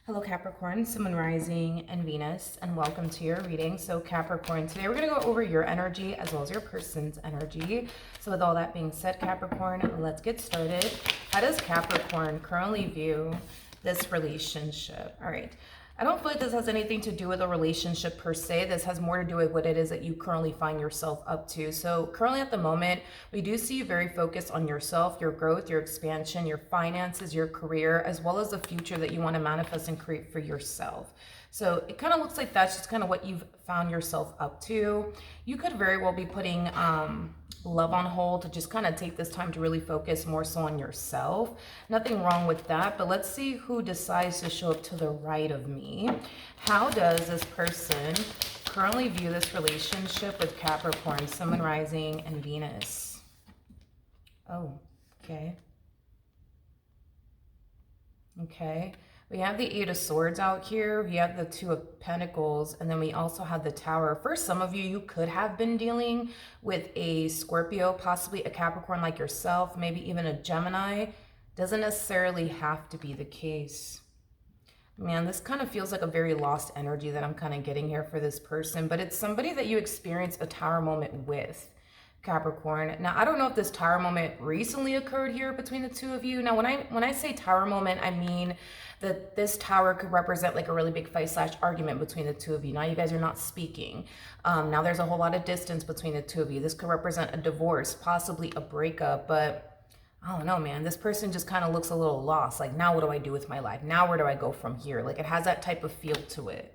Hello Capricorn, Sun, Moon, Rising, and Venus, and welcome to your reading. So Capricorn, today we're going to go over your energy as well as your person's energy. So with all that being said, Capricorn, let's get started. How does Capricorn currently view this relationship? All right. I don't feel like this has anything to do with a relationship per se. This has more to do with what it is that you currently find yourself up to. So currently at the moment, we do see you very focused on yourself, your growth, your expansion, your finances, your career, as well as the future that you want to manifest and create for yourself. So it kind of looks like that's just kind of what you've found yourself up to. You could very well be putting love on hold to just kind of take this time to really focus more so on yourself. Nothing wrong with that, but let's see who decides to show up to the right of me. How does this person currently view this relationship with Capricorn, Sun, Moon, Rising, and Venus? Oh, okay. Okay. We have the Eight of Swords out here. We have the Two of Pentacles, and then we also have the Tower. For some of you, you could have been dealing with a Scorpio, possibly a Capricorn like yourself, maybe even a Gemini. Doesn't necessarily have to be the case. Man, this kind of feels like a very lost energy that I'm kind of getting here for this person, but it's somebody that you experience a Tower moment with. Capricorn. Now, I don't know if this Tower moment recently occurred here between the two of you. Now, when I say Tower moment, I mean that this tower could represent like a really big fight/argument between the two of you. Now you guys are not speaking. Now there's a whole lot of distance between the two of you. This could represent a divorce, possibly a breakup, but I don't know, man. This person just kind of looks a little lost. Like, now what do I do with my life? Now where do I go from here? Like, it has that type of feel to it.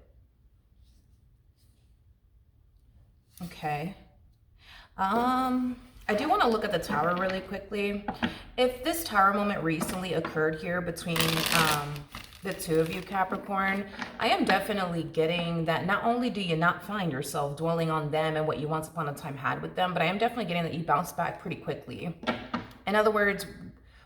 Okay. I do want to look at the Tower really quickly. If this Tower moment recently occurred here between the two of you, Capricorn, I am definitely getting that not only do you not find yourself dwelling on them and what you once upon a time had with them, but I am definitely getting that you bounce back pretty quickly. In other words,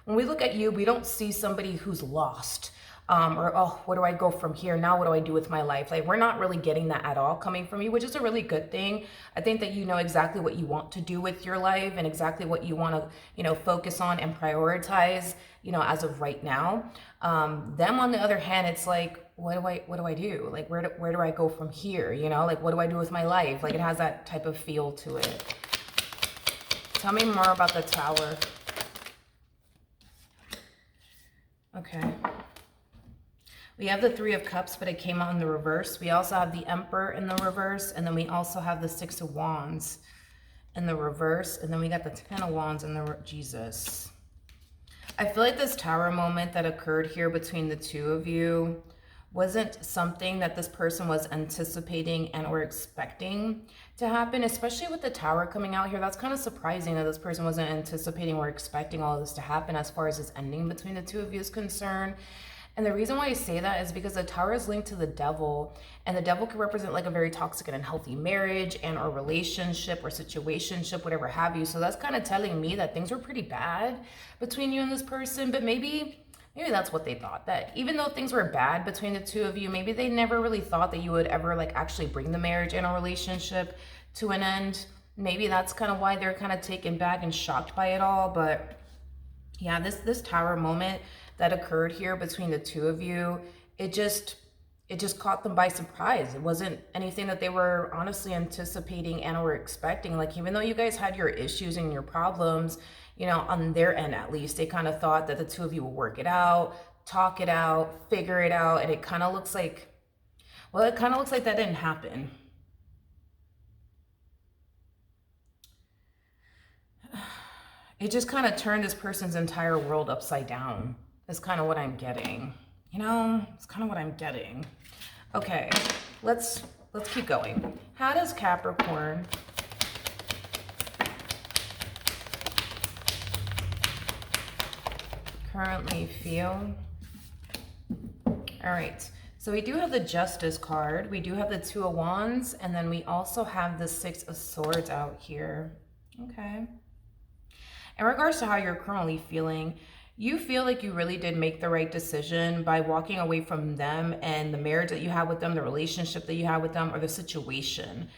when we look at you, we don't see somebody who's lost. Or, oh, where do I go from here? Now what do I do with my life? Like, we're not really getting that at all coming from you, which is a really good thing. I think that you know exactly what you want to do with your life and exactly what you want to, focus on and prioritize, as of right now. Them, on the other hand, it's like, what do I do? Like, where do I go from here? Like, what do I do with my life? Like, it has that type of feel to it. Tell me more about the Tower. Okay. We have the Three of Cups, but it came out in the reverse. We also have the Emperor in the reverse, and then we also have the Six of Wands in the reverse, and then we got the Ten of Wands in the Jesus. I feel like this Tower moment that occurred here between the two of you wasn't something that this person was anticipating and or expecting to happen, especially with the Tower coming out here. That's kind of surprising that this person wasn't anticipating or expecting all of this to happen as far as this ending between the two of you is concerned. And the reason why I say that is because the Tower is linked to the Devil, and the Devil could represent like a very toxic and unhealthy marriage and or relationship or situationship, whatever have you. So that's kind of telling me that things were pretty bad between you and this person, but maybe that's what they thought, that even though things were bad between the two of you, maybe they never really thought that you would ever like actually bring the marriage and a relationship to an end. Maybe that's kind of why they're kind of taken back and shocked by it all. But yeah, this Tower moment that occurred here between the two of you, it just caught them by surprise. It wasn't anything that they were honestly anticipating and or expecting. Like, even though you guys had your issues and your problems, on their end at least, they kind of thought that the two of you would work it out, talk it out, figure it out, and it kind of looks like, that didn't happen. It just kind of turned this person's entire world upside down. That's kind of what I'm getting. It's kind of what I'm getting. Okay, let's keep going. How does Capricorn currently feel? All right, so we do have the Justice card. We do have the Two of Wands, and then we also have the Six of Swords out here. Okay. In regards to how you're currently feeling, you feel like you really did make the right decision by walking away from them and the marriage that you had with them, the relationship that you had with them, or the situationship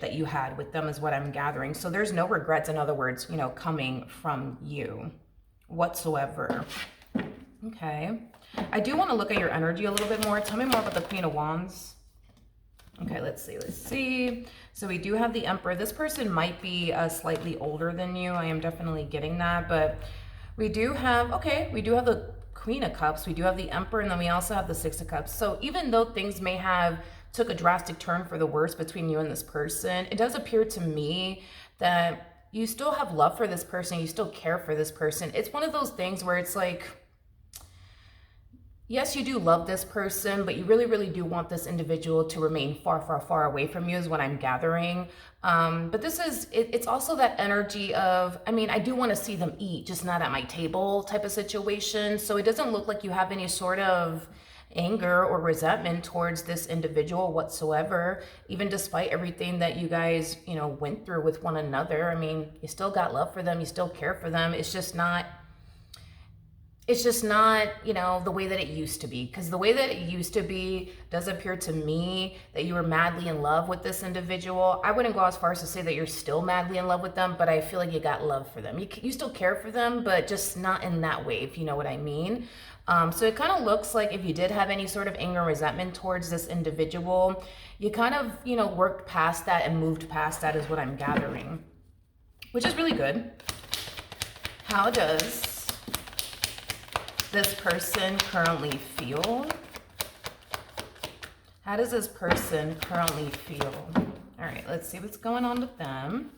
that you had with them is what I'm gathering. So there's no regrets, in other words, coming from you whatsoever. Okay. I do want to look at your energy a little bit more. Tell me more about the Queen of Wands. Okay, let's see. So we do have the Emperor. This person might be slightly older than you. I am definitely getting that, but we do have, okay, we do have the Queen of Cups. We do have the Emperor, and then we also have the Six of Cups. So even though things may have took a drastic turn for the worse between you and this person, it does appear to me that you still have love for this person. You still care for this person. It's one of those things where it's like, yes, you do love this person, but you really, really do want this individual to remain far, far, far away from you is what I'm gathering. But this is, it's also that energy of, I mean, I do want to see them eat, just not at my table type of situation. So it doesn't look like you have any sort of anger or resentment towards this individual whatsoever, even despite everything that you guys, you know, went through with one another. I mean, you still got love for them. You still care for them. It's just not, you know, the way that it used to be. Because the way that it used to be does appear to me that you were madly in love with this individual. I wouldn't go as far as to say that you're still madly in love with them, but I feel like you got love for them. You still care for them, but just not in that way, if you know what I mean. So it kind of looks like if you did have any sort of anger or resentment towards this individual, you kind of, you know, worked past that and moved past that is what I'm gathering, which is really good. How does this person currently feel? How does this person currently feel? All right, let's see what's going on with them.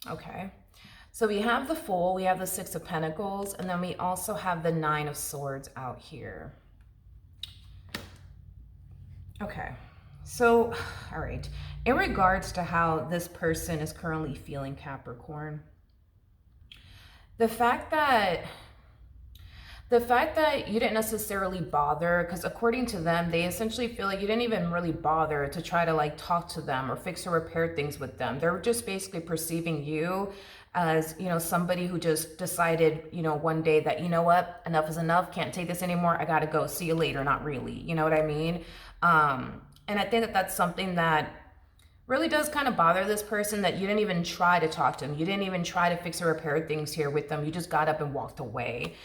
Okay. So we have the Fool, we have the Six of Pentacles, and then we also have the Nine of Swords out here. Okay, so, all right. In regards to how this person is currently feeling, Capricorn, the fact that you didn't necessarily bother, because according to them, they essentially feel like you didn't even really bother to try to like talk to them or fix or repair things with them. They're just basically perceiving you as, you know, somebody who just decided, you know, one day that, you know what, enough is enough, can't take this anymore, I gotta go, see you later. Not really, you know what I mean? And I think that that's something that really does kind of bother this person, that you didn't even try to talk to them. You didn't even try to fix or repair things here with them. You just got up and walked away,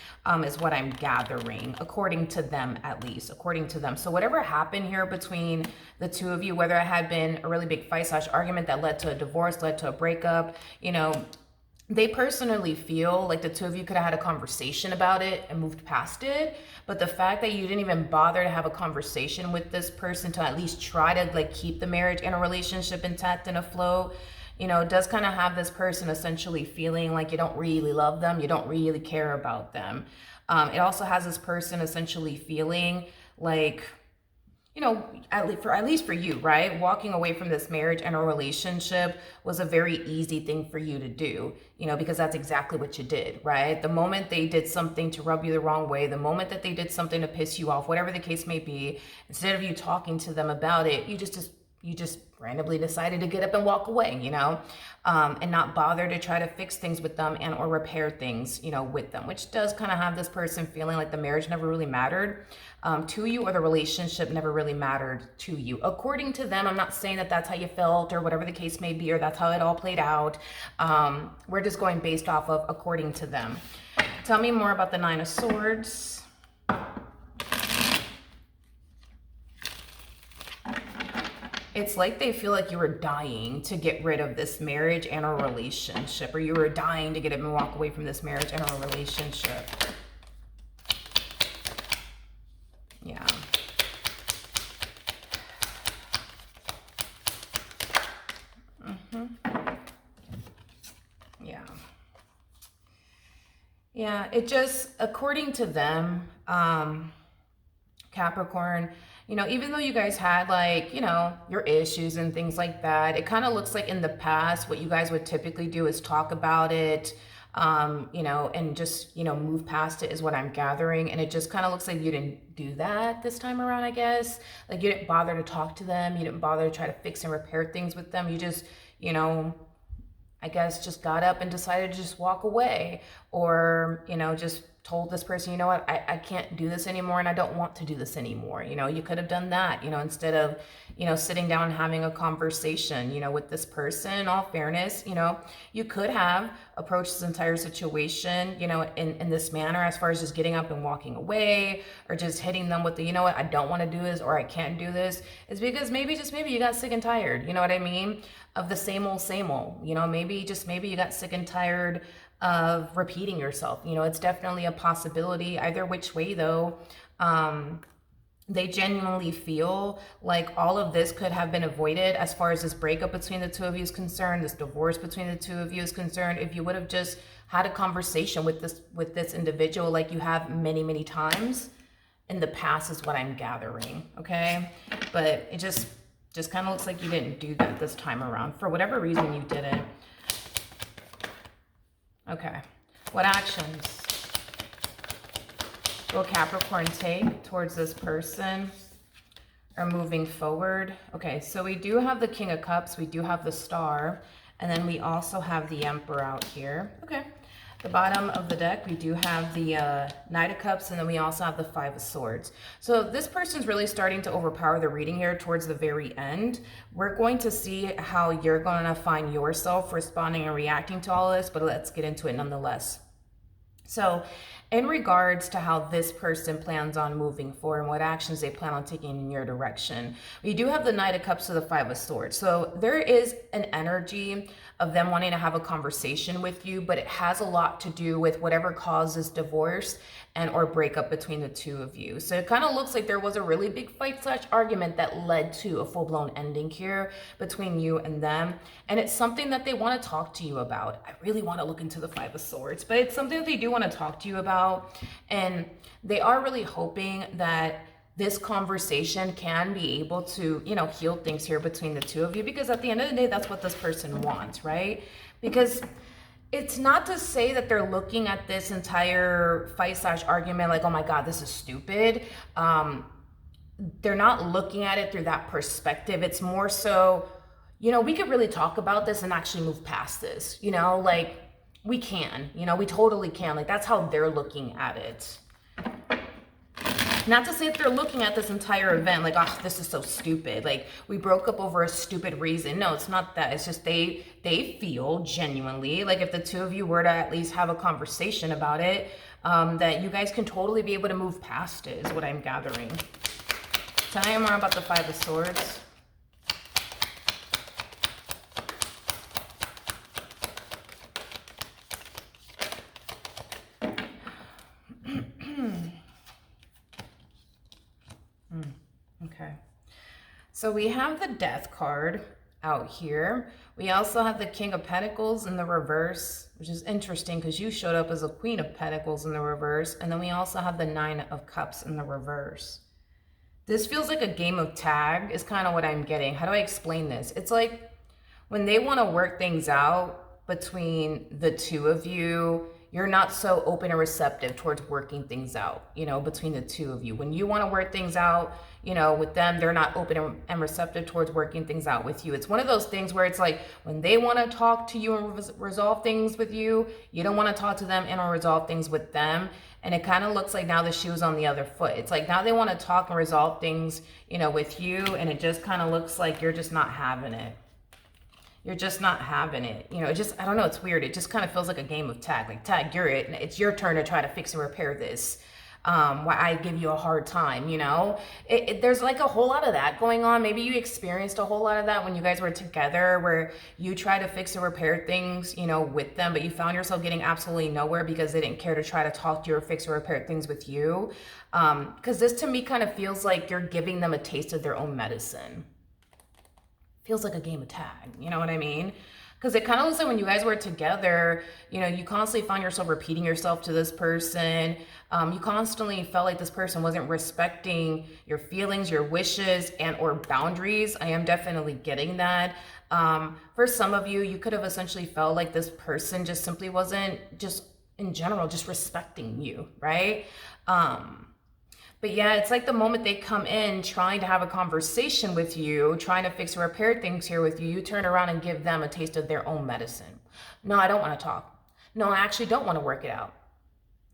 is what I'm gathering, according to them, at least, according to them. So whatever happened here between the two of you, whether it had been a really big fight / argument that led to a divorce, led to a breakup, you know, they personally feel like the two of you could have had a conversation about it and moved past it. But the fact that you didn't even bother to have a conversation with this person to at least try to like keep the marriage and a relationship intact and afloat, you know, does kind of have this person essentially feeling like you don't really love them, you don't really care about them. It also has this person essentially feeling like, you know, at least for you, right? Walking away from this marriage and a relationship was a very easy thing for you to do, you know, because that's exactly what you did, right? The moment they did something to rub you the wrong way, the moment that they did something to piss you off, whatever the case may be, instead of you talking to them about it, you just randomly decided to get up and walk away, you know, and not bother to try to fix things with them and or repair things, you know, with them, which does kind of have this person feeling like the marriage never really mattered to you, or the relationship never really mattered to you. According to them, I'm not saying that that's how you felt or whatever the case may be, or that's how it all played out. We're just going based off of according to them. Tell me more about the Nine of Swords. It's like they feel like you were dying to get rid of this marriage and a relationship, or you were dying to get up and walk away from this marriage and a relationship. Yeah. Yeah. Yeah, it just, according to them, Capricorn, you know, even though you guys had like, you know, your issues and things like that, it kind of looks like in the past, what you guys would typically do is talk about it, you know, and just, you know, move past it is what I'm gathering. And it just kind of looks like you didn't do that this time around, I guess. Like you didn't bother to talk to them. You didn't bother to try to fix and repair things with them. You just, you know, I guess just got up and decided to just walk away, or, you know, just told this person, you know what, I can't do this anymore and I don't want to do this anymore. You know, you could have done that, you know, instead of, you know, sitting down and having a conversation, you know, with this person. In all fairness, you know, you could have approached this entire situation, you know, in this manner, as far as just getting up and walking away, or just hitting them with the, you know what, I don't want to do this, or I can't do this. Is because maybe you got sick and tired, you know what I mean, of the same old, you know, maybe you got sick and tired of repeating yourself. You know, it's definitely a possibility. Either which way though, they genuinely feel like all of this could have been avoided, as far as this breakup between the two of you is concerned, this divorce between the two of you is concerned, if you would have just had a conversation with this individual like you have many times in the past, is what I'm gathering. Okay, but it just kind of looks like you didn't do that this time around. For whatever reason you didn't. Okay, what actions will Capricorn take towards this person or moving forward? Okay, so we do have the King of Cups, we do have the Star, and then we also have the Emperor out here. Okay, the bottom of the deck, we do have the Knight of Cups, and then we also have the Five of Swords. So this person's really starting to overpower the reading here towards the very end. We're going to see how you're going to find yourself responding and reacting to all this, but let's get into it nonetheless. So in regards to how this person plans on moving forward and what actions they plan on taking in your direction, we do have the Knight of Cups to the Five of Swords. So there is an energy of them wanting to have a conversation with you, but it has a lot to do with whatever causes divorce and or breakup between the two of you. So it kind of looks like there was a really big fight / argument that led to a full-blown ending here between you and them. And it's something that they want to talk to you about. I really want to look into the Five of Swords, but it's something that they do want to talk to you about. And they are really hoping that this conversation can be able to, you know, heal things here between the two of you, because at the end of the day, that's what this person wants, right? Because it's not to say that they're looking at this entire fight / argument like, oh my God, this is stupid. They're not looking at it through that perspective. It's more so, you know, we could really talk about this and actually move past this, you know, like we can, you know, we totally can. Like that's how they're looking at it. Not to say that they're looking at this entire event like, oh, this is so stupid. Like we broke up over a stupid reason. No, it's not that. It's just they feel genuinely like if the two of you were to at least have a conversation about it, that you guys can totally be able to move past it, is what I'm gathering. Tell me more about the Five of Swords. Okay, so we have the Death card out here. We also have the King of Pentacles in the reverse, which is interesting because you showed up as a Queen of Pentacles in the reverse. And then we also have the Nine of Cups in the reverse. This feels like a game of tag is kind of what I'm getting. How do I explain this? It's like when they want to work things out between the two of you, you're not so open and receptive towards working things out, you know, between the two of you. When you want to work things out, you know, with them, they're not open and receptive towards working things out with you. It's one of those things where it's like when they want to talk to you and resolve things with you, you don't want to talk to them and or resolve things with them. And it kind of looks like now the shoe's on the other foot. It's like now they want to talk and resolve things, you know, with you. And it just kind of looks like you're just not having it. You're just not having it. You know, it just, I don't know, it's weird. It just kind of feels like a game of tag. Like, tag, you're it. And it's your turn to try to fix and repair this. Why I give you a hard time, you know? There's like a whole lot of that going on. Maybe you experienced a whole lot of that when you guys were together, where you try to fix and repair things, you know, with them, but you found yourself getting absolutely nowhere because they didn't care to try to talk to you or fix or repair things with you. Because this to me kind of feels like you're giving them a taste of their own medicine. Feels like a game of tag, you know what I mean? Because it kind of looks like when you guys were together, you know, you constantly found yourself repeating yourself to this person. You constantly felt like this person wasn't respecting your feelings, your wishes, and or boundaries. I am definitely getting that. For some of you, you could have essentially felt like this person just simply wasn't just in general, just respecting you, right? But yeah, it's like the moment they come in trying to have a conversation with you, trying to fix or repair things here with you, you turn around and give them a taste of their own medicine. No, I don't want to talk. No, I actually don't want to work it out.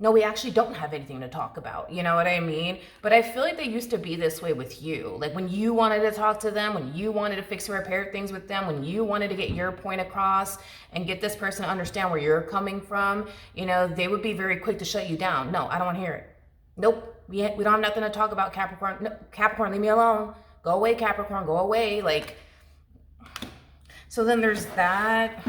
No, we actually don't have anything to talk about. You know what I mean? But I feel like they used to be this way with you. Like when you wanted to talk to them, when you wanted to fix and repair things with them, when you wanted to get your point across and get this person to understand where you're coming from, you know, they would be very quick to shut you down. No, I don't want to hear it. Nope. We don't have nothing to talk about, Capricorn. No, Capricorn, leave me alone. Go away, Capricorn. Go away. Like, so then there's that.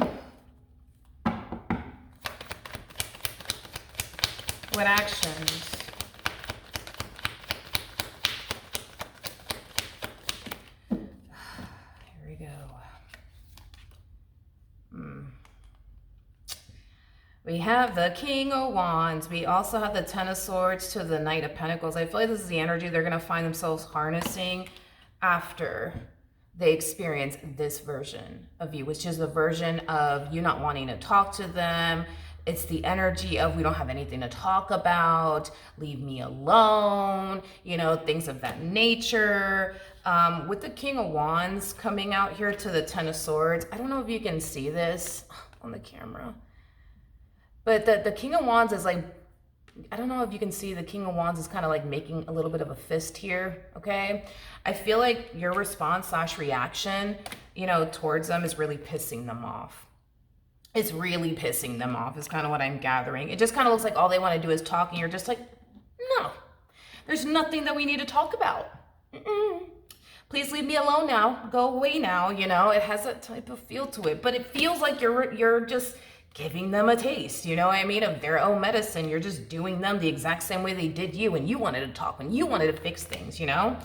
What actions? Here we go. We have the King of Wands. We also have the Ten of Swords to the Knight of Pentacles. I feel like this is the energy they're going to find themselves harnessing after they experience this version of you, which is the version of you not wanting to talk to them. It's the energy of we don't have anything to talk about, leave me alone, you know, things of that nature. With the King of Wands coming out here to the Ten of Swords, I don't know if you can see this on the camera, but the King of Wands is like, I don't know if you can see the King of Wands is kind of like making a little bit of a fist here, okay? I feel like your response / reaction, you know, towards them is really pissing them off. It's really pissing them off is kind of what I'm gathering. It just kind of looks like all they want to do is talk and you're just like, no, there's nothing that we need to talk about. Please leave me alone now. Go away now. You know, it has that type of feel to it, but it feels like you're just giving them a taste, you know what I mean, of their own medicine. You're just doing them the exact same way they did you when you wanted to talk, when you wanted to fix things, you know?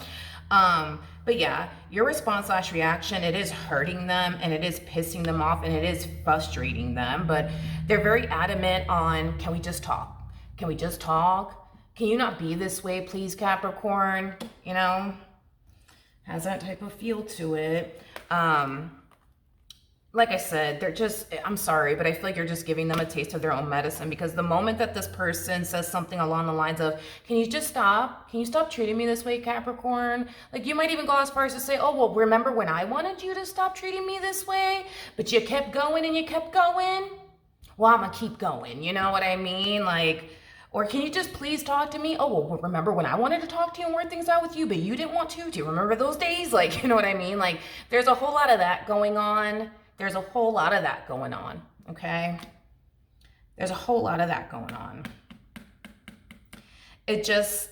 But yeah, your response / reaction, it is hurting them and it is pissing them off and it is frustrating them, but they're very adamant on, can we just talk? Can we just talk? Can you not be this way, please, Capricorn? You know, has that type of feel to it. Like I said, they're just, I'm sorry, but I feel like you're just giving them a taste of their own medicine, because the moment that this person says something along the lines of, can you just stop? Can you stop treating me this way, Capricorn? Like you might even go as far as to say, oh, well, remember when I wanted you to stop treating me this way, but you kept going and you kept going? Well, I'm gonna keep going, you know what I mean? Like, or can you just please talk to me? Oh, well, remember when I wanted to talk to you and work things out with you, but you didn't want to? Do you remember those days? Like, you know what I mean? Like, there's a whole lot of that going on. There's a whole lot of that going on, okay? There's a whole lot of that going on. It just,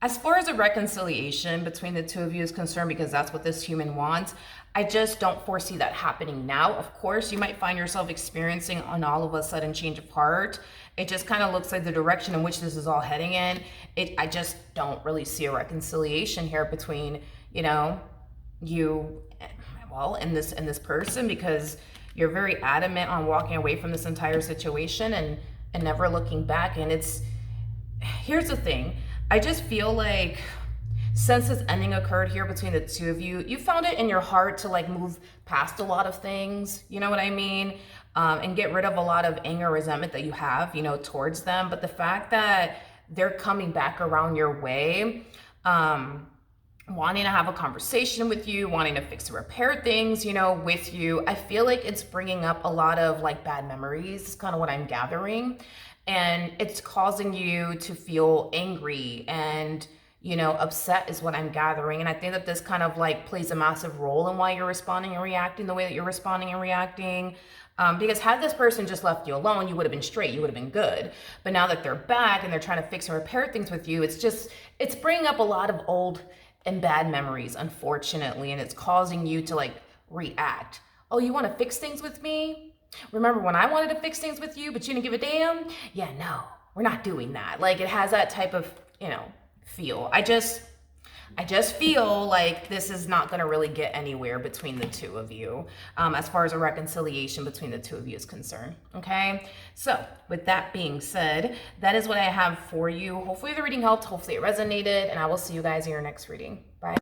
as far as a reconciliation between the two of you is concerned, because that's what this human wants, I just don't foresee that happening now. Of course, you might find yourself experiencing an all of a sudden change of heart. It just kind of looks like the direction in which this is all heading in. I just don't really see a reconciliation here between, you know, you, well, and this person, because you're very adamant on walking away from this entire situation and never looking back. And here's the thing. I just feel like since this ending occurred here between the two of you, you found it in your heart to like move past a lot of things, you know what I mean? And get rid of a lot of anger, resentment that you have, you know, towards them. But the fact that they're coming back around your way, wanting to have a conversation with you, wanting to fix and repair things, you know, with you, I feel like it's bringing up a lot of like bad memories, is kind of what I'm gathering. And it's causing you to feel angry and, you know, upset is what I'm gathering. And I think that this kind of like plays a massive role in why you're responding and reacting the way that you're responding and reacting. Because had this person just left you alone, you would have been straight, you would have been good. But now that they're back and they're trying to fix and repair things with you, it's bringing up a lot of old and bad memories, unfortunately. And it's causing you to like react. Oh, you want to fix things with me? Remember when I wanted to fix things with you, but you didn't give a damn? Yeah, no, we're not doing that. Like it has that type of, you know, feel. I just feel like this is not going to really get anywhere between the two of you, as far as a reconciliation between the two of you is concerned. Okay. So with that being said, that is what I have for you. Hopefully the reading helped. Hopefully it resonated, and I will see you guys in your next reading. Bye.